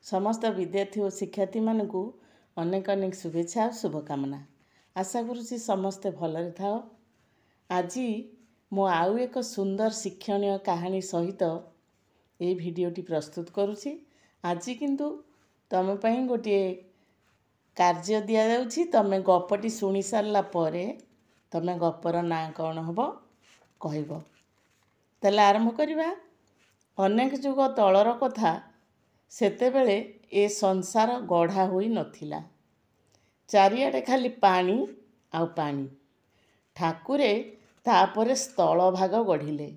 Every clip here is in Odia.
समस्त विद्यार्थी और शिक्षार्थी मानू अनेक अनेक शुभेच्छा और शुभकामना। आशा करुँची समस्ते भलरे थाओ। आज मो आउ एक सुंदर शिक्षणीय कहानी सहित ये भिडियोटी प्रस्तुत करुँची। आज किंतु तुम पे गोटे कार्य दि जाउछि। तमे गपटी शुणी सारला परे तमे गपर ना कौन हम कहब। ताले आरंभ करिबा। अनेक जुग तलर कथा। सेतेबेले ए संसार गढ़ा होई नथिला। चारियाडे खाली पानी आउ पानी। ठाकुरे तापरे स्थल भाग गढ़िले।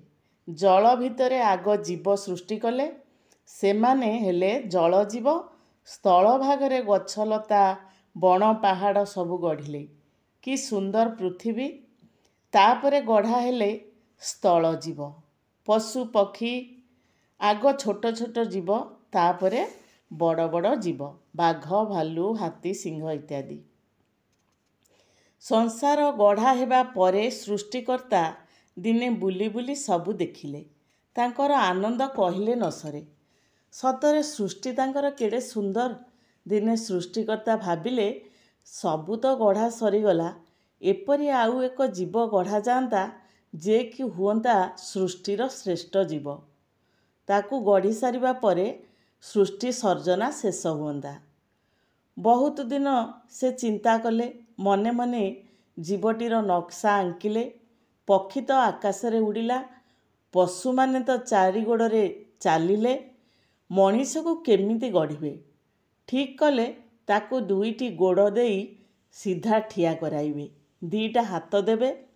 जल भितरे आग जीव सृष्टि कले। सेमाने हेले जल जीव। स्थल भागरे गछलता बण पहाड़ सबु गढ़िले। कि सुंदर पृथ्वी। तापरे गढ़ा हेले स्थल जीव, पशु पक्षी। आग छोट छोट जीव, तापरे बड़ बड़ जीव, बाघ भालू हाथी सिंह इत्यादि। संसार गढ़ा हेबा परे सृष्टिकर्ता दिने बुली बुली सबु देखिले। तांकर आनंद कहिले न सरे। सतरे सृष्टि तांकर केड़े सुंदर। दिने सृष्टिकर्ता भाबिले सबु तो गढ़ा सरीगला, एपरि आउ एक जीव गढ़ा जाता जे कि हुअंता सृष्टिर श्रेष्ठ जीव। ताकू गढ़ी सारिबा परे सृष्टि सर्जना शेष हुअंता। बहुत दिन से चिंता कले। मने मने जीवटीर नक्शा आंकिले। पक्षी तो आकाश रे उड़िला। पशु माने तो चारि गोड़े चालिले। मनीष को केमिति गढ़िबे ठीक कले। ताकू दुईटी गोड़ देई सीधा ठिया कराइबे। दीटा हाथ देबे।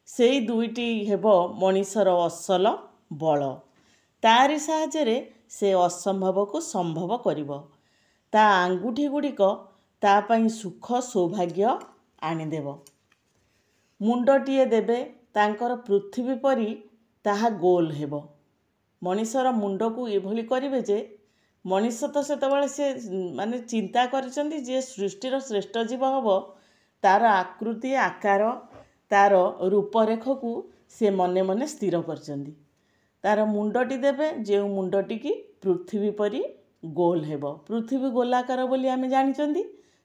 सेई दुईटी हेबो मनीषर असल बल। तारी साहाय्य से असंभव को संभव करिबो। ता आंगुठी गुड़िक ता पई सुख सौभाग्य आनिदेव। मुंडटीए देबे। तांकर पृथ्वी परी ताहा गोल हेबो। मनीषर मुंड को एभली करिबे जे मनीष तो सेतबेले से माने चिंता करिसंती जे सृष्टिर श्रेष्ठ जीव हबो। तार आकृति आकार तार रूपरेख को से मने मने स्थिर करचंदी। तार मुंडटी देबे जे मुंडटी की पृथ्वी परी गोल हेबो। पृथ्वी गोलाकार बोली आमे जानिचंदी।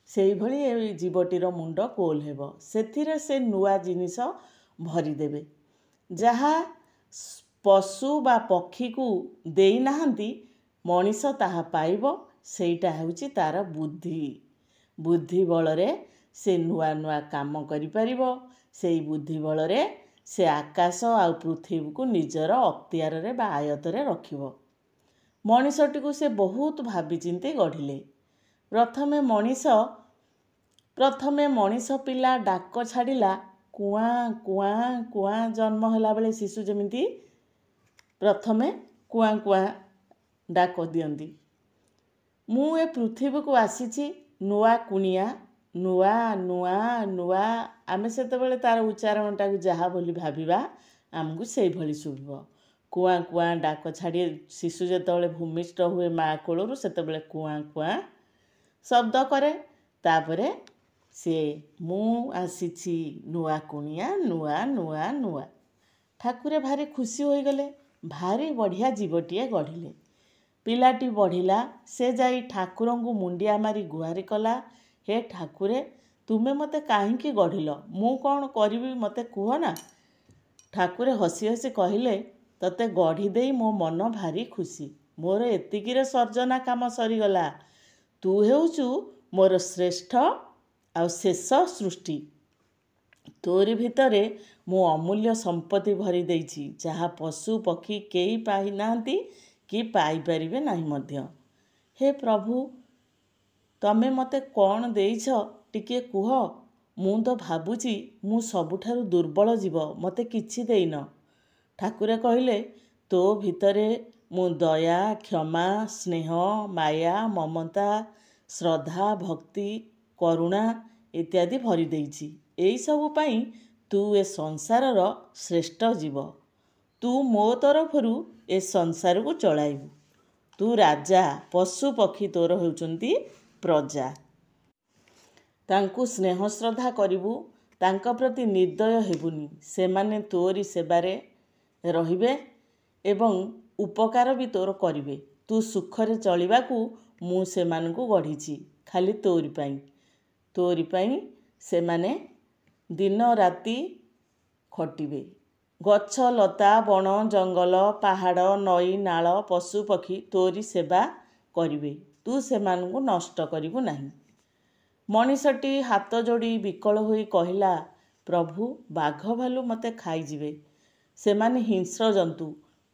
सेई भली ए जीवटीर मुंड गोल हेबो। सेथिरे से नुआ जिनिस भरी देबे। जहा पशु बा पक्षी को देई नाहंती मनीष ताहा पाइबो। सेईटा हेउची तार बुद्धि। बुद्धि बलरे से नुआ नुआ काम करि परिबो। सेई बुद्धि बलरे से आकाश आउ पृथ्वी को निजर अख्तियार रे बा आयत रे रखिबो। मनीषटी को से बहुत भाबी चिंते गढ़िले। प्रथमे मनीष पिला डाक छाड़िला। कुआं कुआं कुआं। जन्म होला बेले शिशु जेमिति प्रथमे कुआं कुआं डाक दियंती। मु ए पृथ्वी को आसीची नुआ कुनिया। नुआ नुआ नुआ। आमे सेतेबेले तार उच्चारणटा को जहा बोली भाबिबा आमको सेई भली शुभिबो। कुआं कुआं डाक छाड़ी शिशु जेतेबेले भूमिष्ठ हुए माँ कोलरू सेतेबेले कुआं कुआं शब्द करे। तापरे से मु आसीची नुआ कुनिया नुआ नुआ नुआ। ठाकुरे भारी खुशी होई गले। भारी बढ़िया जीवटीए गढ़िले। पिलाटी बढ़िला। से जाई ठाकुरंगु मुंडिया मारी गुहारी कला। हे ठाकुरे तुमे मते काहींकी गढ़िल? मु कौन करिबी मते कुह ना। ठाकुरे हसी हसी कहिले तते गढ़ी देई मो मन भारी खुशी। मोर एतिकिरे सर्जना काम सरीगला। तू हेउचु मोर श्रेष्ठ आउ शेष सृष्टि। तोरी भितरे मु अमूल्य संपत्ति भरी देइछि। जहा पशु पक्षी केई पाई नाहंती कि पाई परिबे नाही मध्य। हे प्रभु तमे मते कौन देइछ टिके कुह। मु तो भाबुची मु सबुठारु दुर्बल जीव, मते किछि देइन। ठाकुरे कहिले तो भितरे मु दया क्षमा स्नेह माया ममता श्रद्धा भक्ति करुणा इत्यादि भरी देइछि। एई सबु पई तू ए संसारर श्रेष्ठ जीव। तू मो तरफरु ए संसार को चलाइबु। तू राजा। पशु पक्षी तोर हेउचंती प्रजा। तांकु स्नेह श्रद्धा करिबु। तांका प्रति निर्दय हेबुनी। सेमाने तोरी सेबारे रहिबे एवं उपकार भी तोर करिबे। ତୁ ସୁଖରେ ଚଳିବାକୁ ମୁଁ ସେମାନଙ୍କୁ ଗଢ଼ିଛି ଖାଲି ତୋରି ପାଇଁ ସେମାନେ ଦିନ ରାତି ଖଟିବେ। ଗଛ ଲତା ବଣ ଜଙ୍ଗଲ ପାହାଡ଼ ନଈ ନାଳ ପଶୁ ପକ୍ଷୀ ତୋରି ସେବା କରିବେ, ତୁ ସେମାନଙ୍କୁ ନଷ୍ଟ କରିବୁ ନାହିଁ। ମଣିଷଟି ହାତ ଯୋଡ଼ି ବିକଳ ହୋଇ କହିଲା, ପ୍ରଭୁ, ବାଘ ଭାଲୁ ମୋତେ ଖାଇଯିବେ। ସେମାନେ ହିଂସ୍ର ଜନ୍ତୁ,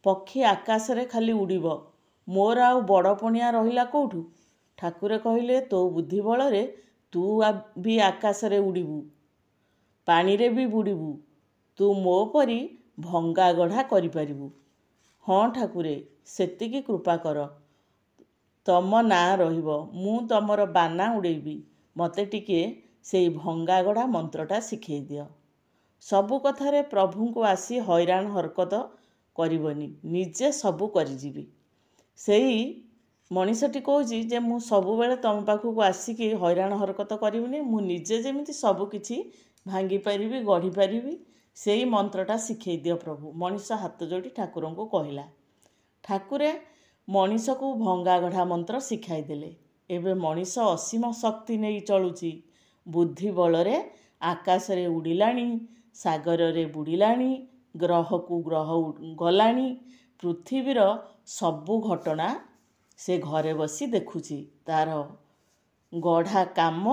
ପକ୍ଷୀ ଆକାଶରେ ଖାଲି ଉଡ଼ିବ, ମୋର ଆଉ ବଡ଼ ପଣିଆ ରହିଲା କେଉଁଠୁ? ଠାକୁରେ କହିଲେ, ତୋ ବୁଦ୍ଧି ବଳରେ ତୁ ବି ଆକାଶରେ ଉଡ଼ିବୁ, ପାଣିରେ ବି ବୁଡ଼ିବୁ, ତୁ ମୋ ପରି ଭଙ୍ଗା ଗଢ଼ା କରିପାରିବୁ। ହଁ ଠାକୁରେ, ସେତିକି କୃପା କର। ତମ ନାଁ ରହିବ, ମୁଁ ତମର ବାନା ଉଡ଼େଇବି। ମୋତେ ଟିକିଏ ସେଇ ଭଙ୍ଗାଗଢ଼ା ମନ୍ତ୍ରଟା ଶିଖେଇ ଦିଅ। ସବୁ କଥାରେ ପ୍ରଭୁଙ୍କୁ ଆସି ହଇରାଣ ହରକତ କରିବନି, ନିଜେ ସବୁ କରିଯିବି। ସେଇ ମଣିଷଟି କହୁଛି ଯେ ମୁଁ ସବୁବେଳେ ତମ ପାଖକୁ ଆସିକି ହଇରାଣ ହରକତ କରିବିନି, ମୁଁ ନିଜେ ଯେମିତି ସବୁ କିଛି ଭାଙ୍ଗିପାରିବି ଗଢ଼ିପାରିବି, ସେଇ ମନ୍ତ୍ରଟା ଶିଖେଇ ଦିଅ ପ୍ରଭୁ। ମଣିଷ ହାତ ଯୋଡ଼ି ଠାକୁରଙ୍କୁ କହିଲା। ଠାକୁରେ ମଣିଷକୁ ଭଙ୍ଗାଗଢ଼ା ମନ୍ତ୍ର ଶିଖାଇ ଦେଲେ। ଏବେ ମଣିଷ ଅସୀମ ଶକ୍ତି ନେଇ ଚଳୁଛି। ବୁଦ୍ଧି ବଳରେ ଆକାଶରେ ଉଡ଼ିଲାଣି, ସାଗରରେ ବୁଡ଼ିଲାଣି, ଗ୍ରହକୁ ଗ୍ରହ ଗଲାଣି। ପୃଥିବୀର ସବୁ ଘଟଣା ସେ ଘରେ ବସି ଦେଖୁଛି। ତାର ଗଢ଼ା କାମ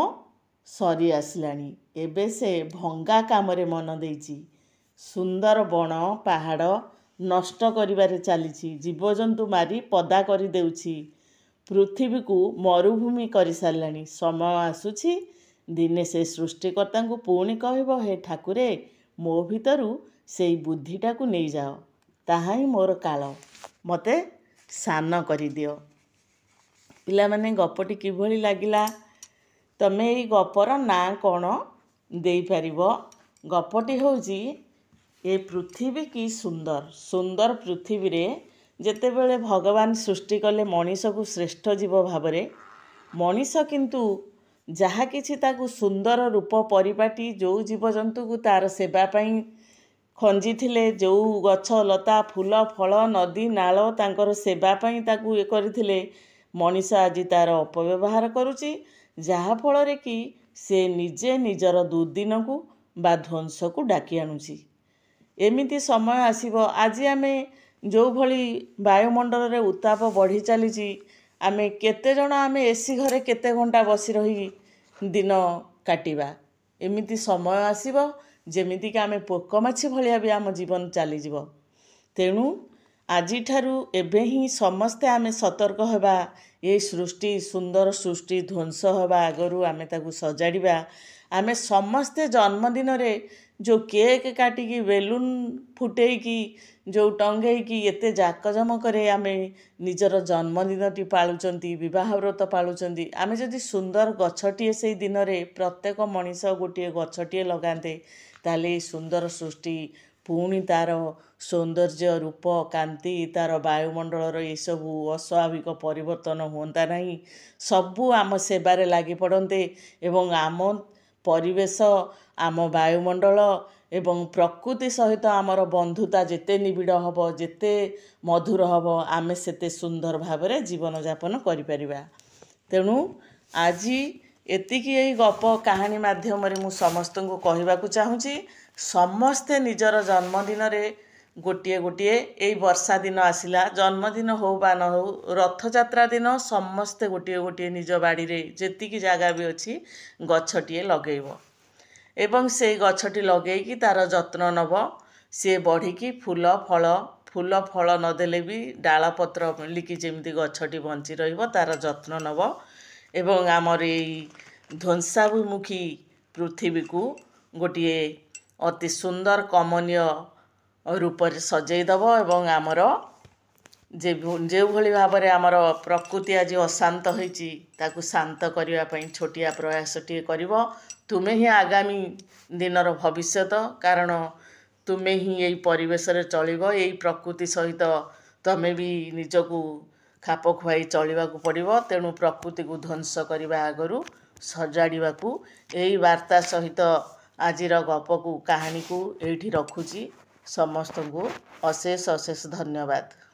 ସରି ଆସିଲାଣି। ଏବେ ସେ ଭଙ୍ଗା କାମରେ ମନ ଦେଇଛି। ସୁନ୍ଦର ବଣ ପାହାଡ଼ ନଷ୍ଟ କରିବାରେ ଚାଲିଛି, ଜୀବଜନ୍ତୁ ମାରି ପଦା କରିଦେଉଛି, ପୃଥିବୀକୁ ମରୁଭୂମି କରିସାରିଲାଣି। ସମୟ ଆସୁଛି, ଦିନେ ସେ ସୃଷ୍ଟିକର୍ତ୍ତାଙ୍କୁ ପୁଣି କହିବ, ହେ ଠାକୁରେ, ମୋ ଭିତରୁ ସେଇ ବୁଦ୍ଧିଟାକୁ ନେଇଯାଅ, ତାହା ହିଁ ମୋର କାଳ, ମୋତେ ସାନ କରିଦିଅ। ପିଲାମାନେ, ଗପଟି କିଭଳି ଲାଗିଲା? ତମେ ଏଇ ଗପର ନାଁ କ'ଣ ଦେଇପାରିବ? ଗପଟି ହେଉଛି, ଏ ପୃଥିବୀ କି ସୁନ୍ଦର। ସୁନ୍ଦର ପୃଥିବୀରେ ଯେତେବେଳେ ଭଗବାନ ସୃଷ୍ଟି କଲେ ମଣିଷକୁ ଶ୍ରେଷ୍ଠ ଜୀବ ଭାବରେ, ମଣିଷ କିନ୍ତୁ ଯାହା କିଛି ତାକୁ ସୁନ୍ଦର ରୂପ ପରିପାଟି ଯେଉଁ ଜୀବଜନ୍ତୁକୁ ତାର ସେବା ପାଇଁ ଖଞ୍ଜିଥିଲେ, ଯେଉଁ ଗଛ ଲତା ଫୁଲ ଫଳ ନଦୀ ନାଳ ତାଙ୍କର ସେବା ପାଇଁ ତାକୁ କରିଥିଲେ, ମଣିଷ ଆଜି ତାର ଅପବ୍ୟବହାର କରୁଛି, ଯାହାଫଳରେ କି ସେ ନିଜେ ନିଜର ଦୁର୍ଦିନକୁ ବା ଧ୍ୱଂସକୁ ଡାକି ଆଣୁଛି। ଏମିତି ସମୟ ଆସିବ, ଆଜି ଆମେ ଯେଉଁଭଳି ବାୟୁମଣ୍ଡଳରେ ଉତ୍ତାପ ବଢ଼ି ଚାଲିଛି, ଆମେ କେତେଜଣ ଏସି ଘରେ କେତେ ଘଣ୍ଟା ବସି ରହି ଦିନ କାଟିବା। ଏମିତି ସମୟ ଆସିବ ଯେମିତିକି ଆମେ ପୋକମାଛି ଭଳିଆ ବି ଆମ ଜୀବନ ଚାଲିଯିବ। ତେଣୁ ଆଜିଠାରୁ ଏବେ ହିଁ ସମସ୍ତେ ଆମେ ସତର୍କ ହେବା। ଏ ସୃଷ୍ଟି ସୁନ୍ଦର ସୃଷ୍ଟି ଧ୍ୱଂସ ହେବା ଆଗରୁ ଆମେ ତାକୁ ସଜାଡ଼ିବା। ଆମେ ସମସ୍ତେ ଜନ୍ମଦିନରେ ଯେଉଁ କେକ୍ କାଟିକି ବେଲୁନ୍ ଫୁଟେଇକି ଯେଉଁ ଟଙ୍ଗେଇକି ଏତେ ଜାକଜମକରେ ଆମେ ନିଜର ଜନ୍ମଦିନଟି ପାଳୁଛନ୍ତି, ବିବାହ ବ୍ରତ ପାଳୁଛନ୍ତି, ଆମେ ଯଦି ସୁନ୍ଦର ଗଛଟିଏ ସେଇ ଦିନରେ ପ୍ରତ୍ୟେକ ମଣିଷ ଗୋଟିଏ ଗଛଟିଏ ଲଗାନ୍ତେ, ତାହେଲେ ଏଇ ସୁନ୍ଦର ସୃଷ୍ଟି ପୁଣି ତାର ସୌନ୍ଦର୍ଯ୍ୟ ରୂପ କାନ୍ତି, ତାର ବାୟୁମଣ୍ଡଳର ଏସବୁ ଅସ୍ୱାଭାବିକ ପରିବର୍ତ୍ତନ ହୁଅନ୍ତା ନାହିଁ। ସବୁ ଆମ ସେବାରେ ଲାଗି ପଡ଼ନ୍ତେ ଏବଂ ଆମ ପରିବେଶ, ଆମ ବାୟୁମଣ୍ଡଳ ଏବଂ ପ୍ରକୃତି ସହିତ ଆମର ବନ୍ଧୁତା ଯେତେ ନିବିଡ଼ ହେବ, ଯେତେ ମଧୁର ହେବ, ଆମେ ସେତେ ସୁନ୍ଦର ଭାବରେ ଜୀବନଯାପନ କରିପାରିବା। ତେଣୁ ଆଜି ଏତିକି ଏଇ ଗପ କାହାଣୀ ମାଧ୍ୟମରେ ମୁଁ ସମସ୍ତଙ୍କୁ କହିବାକୁ ଚାହୁଁଛି, ସମସ୍ତେ ନିଜର ଜନ୍ମଦିନରେ ଗୋଟିଏ ଗୋଟିଏ, ଏଇ ବର୍ଷା ଦିନ ଆସିଲା, ଜନ୍ମଦିନ ହେଉ ବା ନ ହେଉ, ରଥଯାତ୍ରା ଦିନ ସମସ୍ତେ ଗୋଟିଏ ଗୋଟିଏ ନିଜ ବାଡ଼ିରେ ଯେତିକି ଜାଗା ବି ଅଛି ଗଛଟିଏ ଲଗେଇବ ଏବଂ ସେଇ ଗଛଟି ଲଗେଇକି ତାର ଯତ୍ନ ନେବ। ସିଏ ବଢ଼ିକି ଫୁଲ ଫଳ ନଦେଲେ ବି ଡାଳପତ୍ର ମିଳିକି ଯେମିତି ଗଛଟି ବଞ୍ଚି ରହିବ, ତାର ଯତ୍ନ ନେବ ଏବଂ ଆମର ଏଇ ଧ୍ୱଂସାଭିମୁଖୀ ପୃଥିବୀକୁ ଗୋଟିଏ ଅତି ସୁନ୍ଦର କମନୀୟ ରୂପରେ ସଜେଇ ଦେବ ଏବଂ ଆମର ଯେଉଁଭଳି ଭାବରେ ଆମର ପ୍ରକୃତି ଆଜି ଅଶାନ୍ତ ହୋଇଛି, ତାକୁ ଶାନ୍ତ କରିବା ପାଇଁ ଛୋଟିଆ ପ୍ରୟାସଟିଏ କରିବ। ତୁମେ ହିଁ ଆଗାମୀ ଦିନର ଭବିଷ୍ୟତ, କାରଣ ତୁମେ ହିଁ ଏଇ ପରିବେଶରେ ଚଳିବ, ଏଇ ପ୍ରକୃତି ସହିତ ତମେ ବି ନିଜକୁ ଖାପ ଖୁଆଇ ଚଳିବାକୁ ପଡ଼ିବ। ତେଣୁ ପ୍ରକୃତିକୁ ଧ୍ୱଂସ କରିବା ଆଗରୁ ସଜାଡ଼ିବାକୁ, ଏଇ ବାର୍ତ୍ତା ସହିତ ଆଜିର ଗପକୁ କାହାଣୀକୁ ଏଇଠି ରଖୁଛି। ସମସ୍ତଙ୍କୁ ଅଶେଷ ଅଶେଷ ଧନ୍ୟବାଦ।